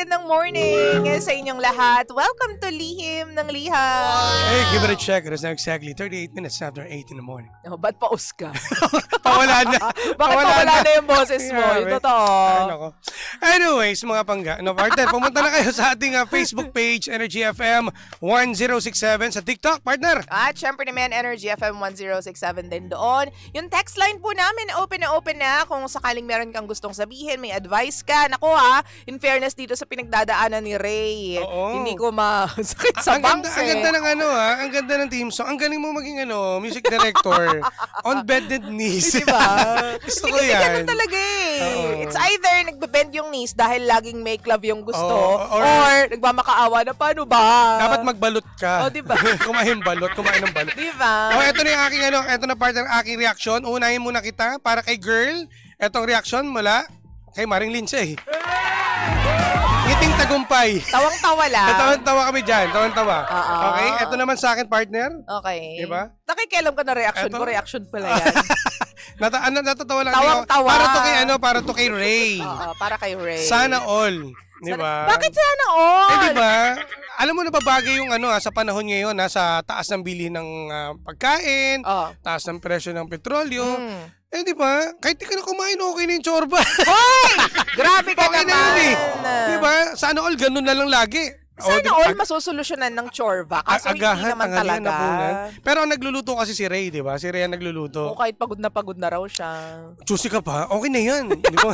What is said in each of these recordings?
magandang morning sa inyong lahat. Welcome to Lihim ng Liham. Hey, give it a check. It is now exactly 38 minutes after 8 in the morning. Oh, ba't paus ka? Pawala na. Bakit pawala na yung boses mo? Yeah, Yung totoo. Ano ko. Anyways, mga pangga, partner, pumunta na kayo sa ating Facebook page, Energy FM 1067 sa TikTok, partner. At syempre naman, Energy FM 1067 din doon. Yung text line po namin, open na kung sakaling meron kang gustong sabihin, may advice ka. Naku in fairness dito sa pinagdadaanan ni Ray, hindi ko masakit sa bangs Ang ganda ng ang ganda ng team song. Ang galing mo maging music director on bended knees. Diba? Gusto ko Kasi yan. ganun talaga eh. It's either nagbe-bend yung knees dahil laging make love yung gusto, or nagmamakaawa na paano ba? Dapat magbalot ka. Diba? kumain ng balot. Diba? Ito na yung aking ito na partner aking reaction. Unahin muna kita para kay girl. Etong reaction mula kay Maring Lindsay. Ngiting tagumpay. Tawang-tawa lang. Tawan-tawa kami dyan. Tawan-tawa. Okay? Ito naman sa akin, partner. Okay. Diba? Nakikialam ka na reaction ko. Reaction pala yan. Natatawa lang. Tawang-tawa. Para to kay Ray. Para kay Ray. Sana all. Diba? Bakit sana all? Diba? Alam mo na babagay yung sa panahon ngayon sa taas ng bili ng pagkain, taas ng presyo ng petrolyo. Di ba? Kahit di ka na kumain, okay na yung tsorba. Hoy! Grabe ka okay naman. Di ba? Sana all, ganun na lang lagi. Sana all masusolusyonan ng tsorba. Kaso hindi naman talaga. Pero ang nagluluto kasi si Ray, di ba? Si Ray ang nagluluto. Kahit pagod na raw siya. Juicy ka pa? Okay na yan. Di ba?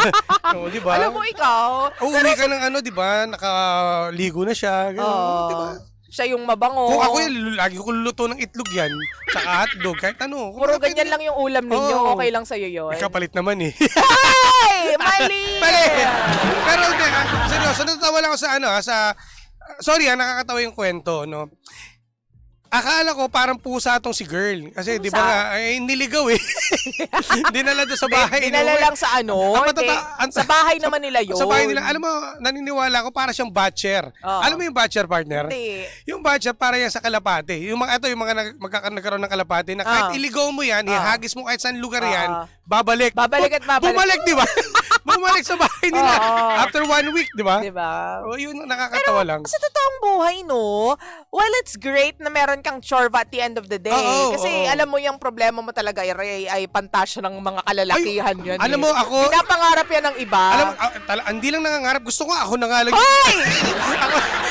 Di ba? Alam mo ikaw. Uuwi ka ng di ba? Nakaligo na siya. Di ba? Siya yung mabango. Kung ako lagi ko luluto ng itlog yan, tsaka hotdog, kahit ano. Puro ganyan lang yung ulam ninyo, okay lang sa'yo yun. Kapalit naman eh. Ay! Mali! Pero hindi, seryoso, natatawa lang ako sorry nakakatawa yung kwento, no? Akala ko parang pusa tong si girl. Kasi di ba nga, niligaw eh. Dinala doon sa bahay. Dinala lang sa sa bahay naman nila yun. Sa bahay nila. Alam mo, naniniwala ko para siyang batcher. Alam mo yung batcher, partner? Hindi. Yung batcher para yan sa kalapate. Yung mga nagkakaroon ng kalapate na kahit iligaw mo yan, ihagis mo kahit saan lugar yan, babalik. Babalik at babalik. Bumalik, di ba? Bumalik sa bahay nila. After 1 week, di ba? Di ba? Yun, nakakatawa lang. Sa totoong buhay, no? Well, it's great na meron kang chorba at the end of the day. Kasi alam mo yung problema mo talaga, Ray, ay pantasya ng mga kalalakihan yan. Alam mo, ako... Pinapangarap yan ng iba. Alam mo, hindi lang nangangarap. Gusto ko, ako na nga lang. Hoy!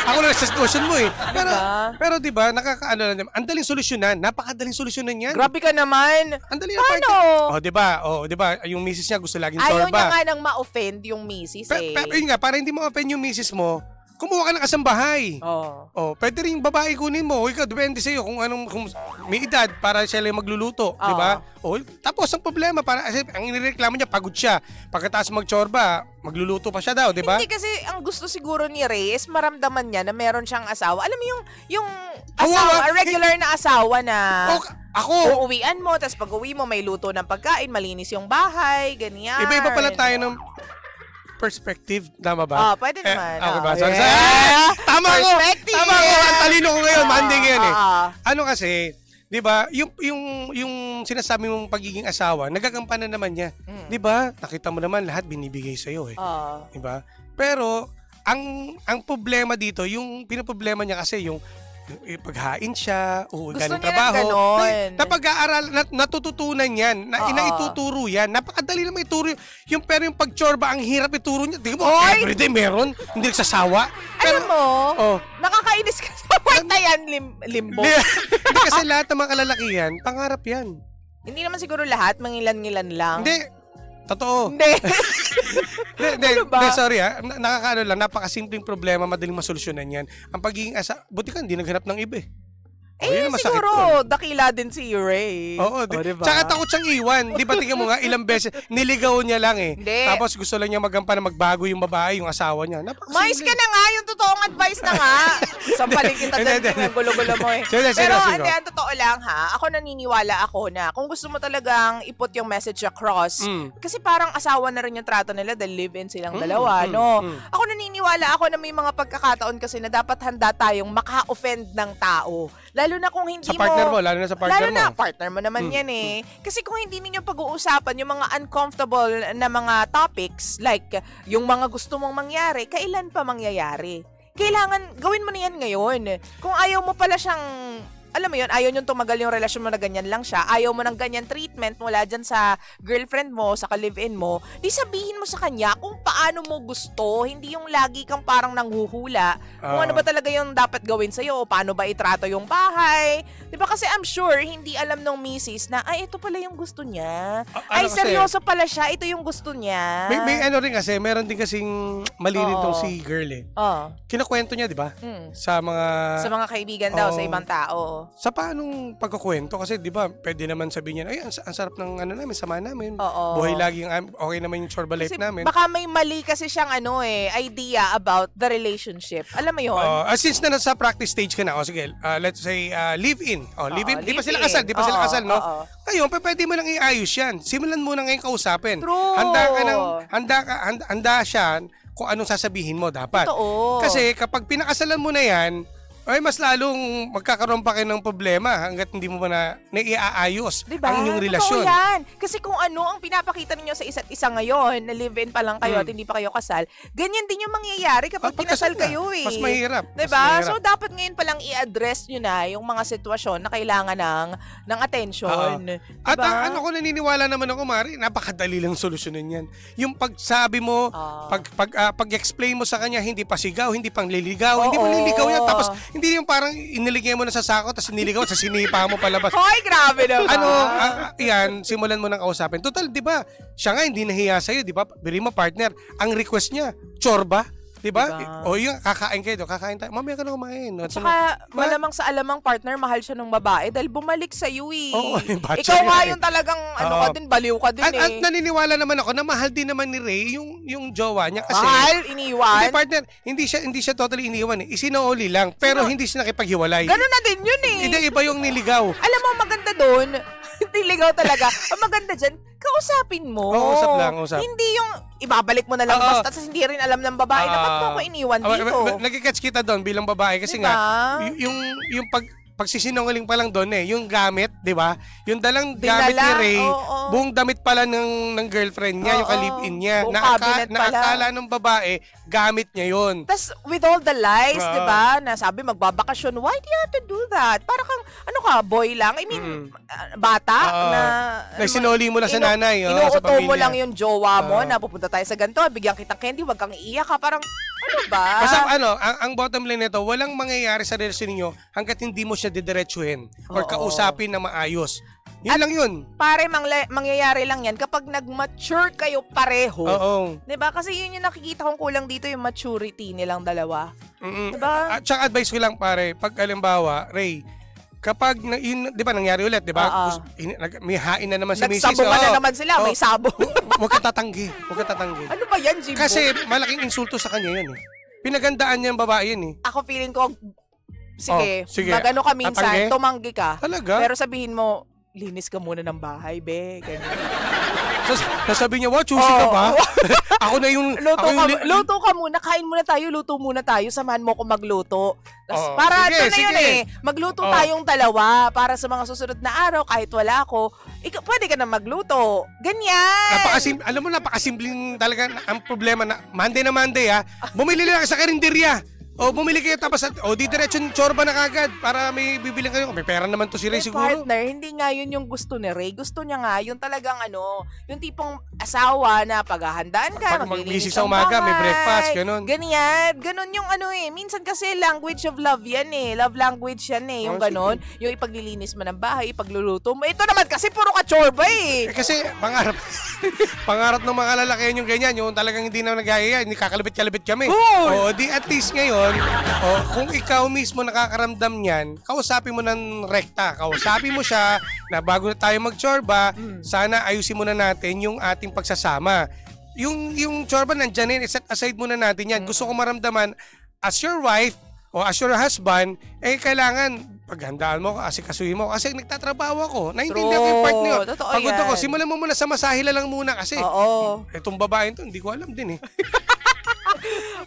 ako lang sa sitwasyon mo eh. Pero di ba, lang. Ang daling solusyonan. Napakadaling solusyonan yan. Grabe ka naman. Ang daling Paano? di ba? Di ba? Yung misis niya gusto laging chorba. Ayaw niya nga nang ma-offend yung misis eh. Yun nga, para hindi ma-offend yung misis mo, kumuha ka ng kasambahay. Pwede rin babae kunin mo. Ikaw, depende sa'yo kung may edad para siya lang magluluto. Di ba? Tapos ang problema, ang inireklamo niya, pagod siya. Pagkatapos magchorba, magluluto pa siya daw, di ba? Hindi kasi ang gusto siguro ni Ray is maramdaman niya na meron siyang asawa. Alam mo yung asawa, regular na asawa na uuwian mo, tapos pag uwi mo may luto ng pagkain, malinis yung bahay, ganyan. Iba-iba pala tayo ng perspective, tama ba? Pwede naman. Ako ba? Tama ko! Tama ko! Ang talino ko ngayon, Monday ngayon eh. Ano kasi, di ba, yung sinasabi mong pagiging asawa, nagagampanan naman niya. Di ba? Nakita mo naman lahat binibigay sa'yo eh. Di ba? Pero, ang problema dito, yung pinaproblema niya kasi yung paghain siya, galing trabaho. Napag-aaral, natututunan yan, inaituturo yan. Napakadali naman ituro. Pero yung pagchorba, ang hirap ituro niya. Tingnan mo, everyday meron. Hindi nagsasawa. Alam mo, nakakainis ka sa part na yan, limbo. Hindi kasi lahat ng mga kalalakihan, pangarap yan. Hindi naman siguro lahat, mangilan-ngilan lang. Hindi. Totoo. Hindi. Sorry nakakaano lang, napakasimpleng problema, madaling masolusyonan yan. Ang pagiging buti ka, hindi naghanap ng iba eh. Siguro, dakila din si Ray. Oo, diba? Tsaka takot siyang iwan. Di ba, tingnan mo nga, ilang beses, niligaw niya lang eh. Hindi. Tapos gusto lang niya maggampanan na magbago yung babae, yung asawa niya. Mais ka na nga, yung totoong advice na nga. Sampalin kita dyan, yung gulo-gulo mo eh. Pero ang totoo lang ha, ako naniniwala ako na kung gusto mo talagang iput yung message across, kasi parang asawa na rin yung trato nila dahil live-in silang dalawa, no? Ako naniniwala ako na may mga pagkakataon kasi na dapat handa tayong maka-offend ng tao. Lalo na kung hindi lalo na sa partner lalo na partner mo naman yan eh. Kasi kung hindi ninyo pag-uusapan yung mga uncomfortable na mga topics, like yung mga gusto mong mangyari, kailan pa mangyayari? Kailangan, gawin mo na yan ngayon. Kung ayaw mo pala siyang, alam mo yun, ayaw nyo tumagal yung relasyon mo na ganyan lang siya, ayaw mo ng ganyan treatment mula dyan sa girlfriend mo, sa ka-live-in mo, di sabihin mo sa kanya kung paano mo gusto, hindi yung lagi kang parang nanghuhula, kung ano ba talaga yung dapat gawin sa'yo, paano ba itrato yung bahay, di ba? Kasi I'm sure, hindi alam nung misis na, ay, ito pala yung gusto niya. Ay, seryoso pala siya, ito yung gusto niya. May ano rin kasi, meron din kasing mali rin tong si girl eh. Kinakwento niya, di ba? Sa mga kaibigan daw, sa ibang tao. Sa paanong pagkukwento kasi 'di ba pwede naman sabihin niya ay ang sarap ng ano namin sama namin. Buhay lagi yung okay naman yung chorba life namin. Baka may mali kasi siyang idea about the relationship. Alam mo 'yon? Since na nasa practice stage ka na, sige, let's say live in. Live in, di pa sila kasal, no? Ngayon, pwede mo nang iayos 'yan. Simulan mo na ngayon kausapin. True. Handa siya kung anong sasabihin mo dapat. Totoo. Kasi kapag pinakasalan mo na 'yan, ay mas lalong magkakaroon pa kayo ng problema hanggat hindi mo ba na naiaayos ang inyong relasyon. Totoo yan. Kasi kung ano ang pinapakita ninyo sa isa't isa ngayon, na live-in pa lang kayo at hindi pa kayo kasal, ganyan din yung mangyayari kapag kinasal kayo eh. Mas mahirap. Diba? So dapat ngayon pa lang i-address nyo na yung mga sitwasyon na kailangan ng attention. Diba? At ano ko naniniwala naman ako, Mari, napakadali lang solusyonin yan. Yung pagsabi mo, pag-explain mo sa kanya, hindi pa sigaw, hindi pang liligaw, hindi mo liligaw yan. Tapos hindi yung parang iniligay mo na sa sako tapos iniligaw sa sinipa mo palabas. Hoy, grabe naman. Yan, simulan mo nang kausapin. Total, 'di ba? Siya nga hindi nahiya sa iyo, 'di ba? Bili mo partner, ang request niya, chorba. Diba? O yung kakain kayo, kakain tayo. Mamaya ka na kumain. Saka malamang sa alamang partner, mahal siya ng babae dahil bumalik sa iyo eh. Ikaw nga yung talagang ka din, baliw ka din At naniniwala naman ako na mahal din naman ni Ray yung jowa niya kasi mahal, iniwan. Hindi partner, hindi siya totally iniwan eh. Isinauli lang pero hindi siya nakipaghiwalay. Ganun na din yun eh. Hindi, iba yung niligaw. Alam mo maganda doon, niligaw talaga. Ang maganda dyan, kausapin mo. Usap lang, usap. Hindi yung ibabalik mo na lang basta hindi rin alam ng babae na ba't mo ako iniwan dito. Nagigets kita doon bilang babae kasi nga yung pagsisinungaling pa lang doon yung gamit, 'di ba? Yung dalang gamit ni Ray, buong damit pala ng girlfriend niya, yung ka-live-in niya. Nakakala ng babae, gamit niya 'yon. Tas with all the lies, 'di ba? Na sabi magbabakasyon, why do you have to do that? Para kang boy lang. I mean, bata na sinoli mo na sa nanay, sa pamilya. Inuuto mo lang yung jowa mo na pupunta tayo sa ganito, bigyan kitang candy, wag kang iiyak ka. Parang ano ba? Basta ang bottom line nito, walang mangyayari sa relasyon niyo hangga't hindi mo siya didiretsuhin or kausapin na maayos. Yun lang yun. Pare, mangyayari lang yan kapag nag-mature kayo pareho. Diba? Kasi yun yung nakikita kong kulang dito, yung maturity nilang dalawa. Diba? At saka advice ko lang pare, pag halimbawa, Ray, kapag, di ba nangyari ulit, di ba? May hain na naman si Mrs. Nagsabungan na naman sila, may sabong. Huwag ka tatanggi. Ano ba yan, Jimbo? Kasi malaking insulto sa kanya yan eh. Pinagandaan niya ang babae yan eh. Ako feeling ko, sige. Magano ka minsan, tumanggi ka. Talaga? Pero sabihin mo, linis ka muna ng bahay, be. Ganyan. Sabi niya, wow, choosy ka ba? Ako na yung... Luto ka muna, kain muna tayo, luto muna tayo, samahan mo ko magluto. Para yun eh, magluto tayong dalawa para sa mga susunod na araw, kahit wala ako, pwede ka na magluto. Ganyan. Alam mo, napakasimpleng talaga ang problema na Monday bumili lang sa karinderya. Bumili kayo tapos didiretso ng chorba na kagad para may bibiling kayo. May pera naman to si Ray siguro. Partner, hindi nga yun yung gusto ni Ray. Gusto niya nga yung talagang yung tipong asawa na paghahandaan ka, maglilinis sa umaga, may breakfast, ganun. Ganyan. Ganun yung minsan kasi language of love yan eh. Love language yan eh. Yung ganun. Yung ipaglilinis mo ng bahay, ipagluluto mo. Ito naman kasi puro ka chorba eh. Kasi pangarap ng mga lalaki yung ganyan. Yung talagang hindi na nagaya, hindi kakalabit-kalabit kami. Di at least ngayon, kung ikaw mismo nakakaramdam niyan, kausapin mo ng rekta. Kausapin mo siya na bago na tayo magchorba, sana ayusin muna natin yung ating pagsasama. Yung chorba nandyan set aside muna natin yan. Gusto ko maramdaman, as your wife o as your husband, kailangan paghandaan mo, asikasuhin mo. Kasi nagtatrabaho ako. Naintindihan ko yung part niyo. Pagod ako. Simulan mo muna sa masahila lang muna kasi. Itong babae to, hindi ko alam din eh.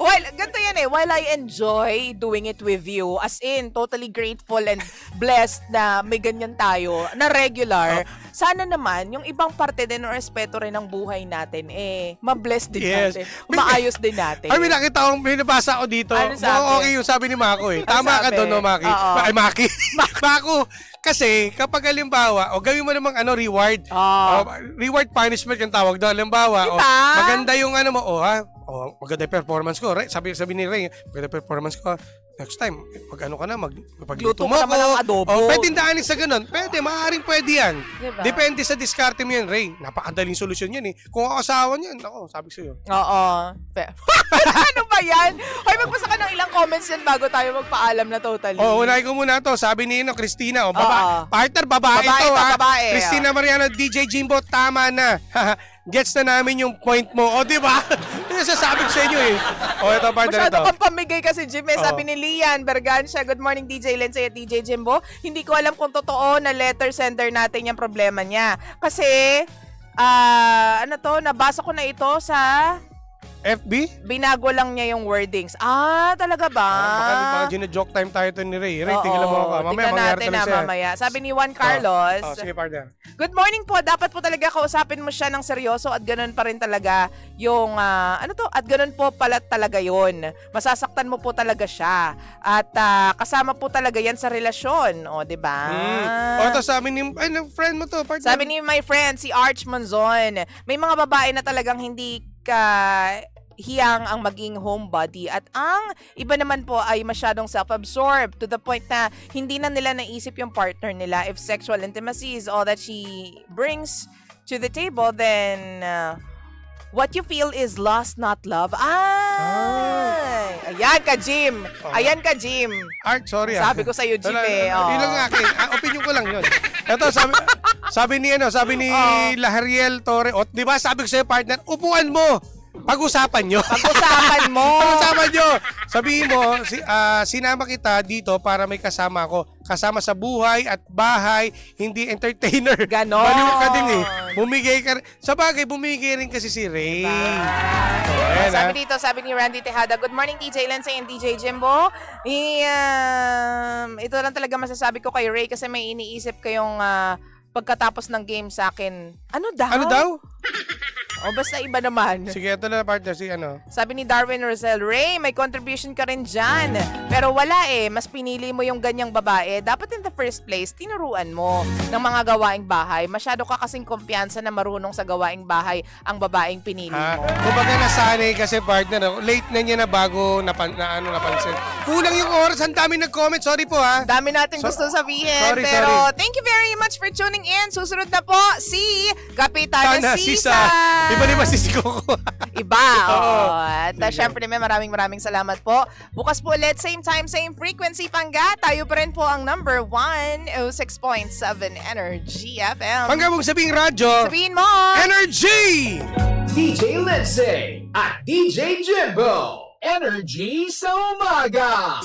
Well, ganito yan eh. While I enjoy doing it with you, as in, totally grateful and blessed na may ganyan tayo, na regular, sana naman, yung ibang parte din o respeto rin ng buhay natin, ma-bless din natin. Maayos din natin. Ay, may nakita akong, may nabasa ako dito. Ano sabi? Okay yung sabi ni Mako eh. Tama ka doon, no, Maki? Ay, Maki. Mako. Kasi, kapag halimbawa, gawin mo namang reward. Reward punishment yung tawag doon. Halimbawa, maganda yung maganda yung performance ko. Sabi ni Ray, maganda yung performance ko. Next time, magluto mo ka naman ng adobo. Pwede daanin sa ganun. Maaaring pwede yan. Diba? Depende sa diskarte mo yan, Ray. Napakadaling solusyon yan eh. Kung ako asawa niyan, sabi ko sa'yo. Oo. Ano ba yan? Hoy, magbasa ka ng ilang comments yan bago tayo magpaalam na totally. Unahin ko muna to. Sabi ni Christina, partner, babae to. Babae. Christina Mariano, DJ Jimbo, tama na. Gets na namin yung point mo. Di ba? Yung sasabi ko sa inyo eh. Ito partner Masyado ito. kang pamigay kasi, Jim. Sabi ni Lian Bergancia, good morning DJ Lindsay at DJ Jimbo. Hindi ko alam kung totoo na letter sender natin yung problema niya. Kasi, nabasa ko na ito sa FB? Binago lang niya yung wordings. Talaga ba? Baka gina-joke time tayo ito ni Ray. Ray, tingnan mo ako. Mamaya, mangyari natin mamaya. Sabi ni Juan Carlos, sige, partner. good morning po. Dapat po talaga kausapin mo siya ng seryoso at ganun pa rin talaga yung, at ganun po pala talaga yun. Masasaktan mo po talaga siya. At kasama po talaga yan sa relasyon. Diba? Ito sabi ni, friend mo to, partner. Sabi ni my friend, si Arch Monzon, may mga babae na talagang hindi hiyang ang maging homebody at ang iba naman po ay masyadong self-absorbed to the point na hindi na nila naisip yung partner nila. If sexual intimacy is all that she brings to the table, then what you feel is lost, not love. Ayan ka, Jim. Ayan ka, Jim. Art, sorry Sabi ko sa'yo, Jim Ilang akin. Opinion ko lang yun. Ito, sabi ni Lahariel Torre, di ba sabi ko sa'yo, partner, upuan mo. Pag-usapan nyo. Pag-usapan mo. Pag-usapan nyo. Sabihin mo, sinama kita dito para may kasama ako. Kasama sa buhay at bahay, hindi entertainer. Ganon. Baliw ka din eh. Bumigay ka. Sa bagay, bumigay rin kasi si Ray. Sabi ni Randy Tejada, good morning DJ Lindsay and DJ Jimbo. Ito lang talaga masasabi ko kay Ray kasi may iniisip kayong pagkatapos ng game sa akin. Ano daw? Ano daw? Basta iba naman. Sige, ito na partner, Sabi ni Darwin Rosel, Ray, may contribution ka rin dyan. Pero wala Mas pinili mo yung ganyang babae. Dapat in the first place, tinuruan mo ng mga gawaing bahay. Masyado ka kasing kumpiyansa na marunong sa gawaing bahay ang babaeng pinili mo. Kumbaga nasanay kasi partner, late na niya na bago napansin. Kulang yung oras, ang dami nag-comment. Sorry po ha. Dami natin gusto sabihin. Sorry. Thank you very much for tuning in. Susunod na po si Kapitana Sisa. Iba ni Masisiko ko. Iba. At syempre maraming salamat po. Bukas po ulit, same time, same frequency, Pangga. Tayo pa rin po ang number 106.7 Energy FM. Pangga mong sabing radyo. Sabihin mo. Energy! DJ Lindsay at DJ Jimbo. Energy sa umaga.